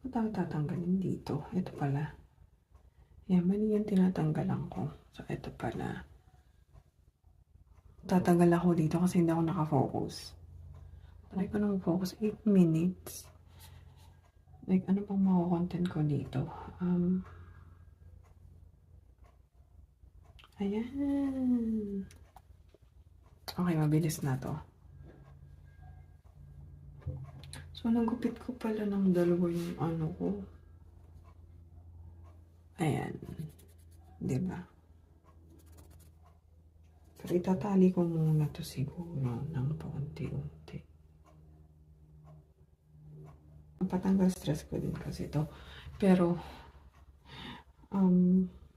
Ba't ako tatanggalin dito? Ito pala. Yan, mali yung tinatanggalan ko. So, ito pala. Tatanggal ako dito kasi hindi ako nakafocus. Try ko na mag-focus 8 minutes. Like, ano pang mako-content ko dito? Ayan. Okay, mabilis na to. So, nagupit ko pala ng dalawa yung ano ko. Ayan. Diba? Pero itatali ko muna to siguro ng paunti-unti. Patanggal stress ko din kasi to. Pero,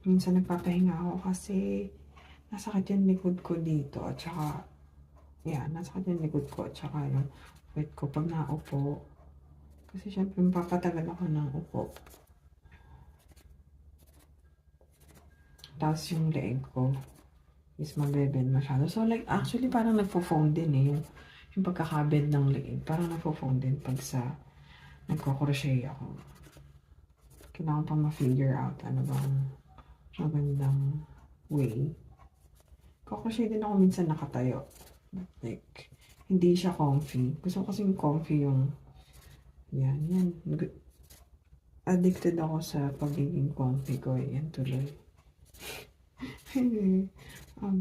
minsan nagpapahinga ako kasi nasakit yung likod ko dito. At saka, nasakit yung likod ko. At saka yung wait ko pag naupo. Kasi syempre, mapapatagal ako ng upo. Tapos yung leg ko is mabebend masyado. So like, actually parang nagpo-foam din eh. Yung pagkakabend ng leg. Parang nagpo-foam din pag sa nagko-crochet ako. Kailangan pang ma-figure out ano bang magandang way. Crochet din ako minsan nakatayo. But like, hindi siya comfy. Gusto ko kasing comfy yung yan. Addicted ako sa pagiging comfy ko. Yan tuloy.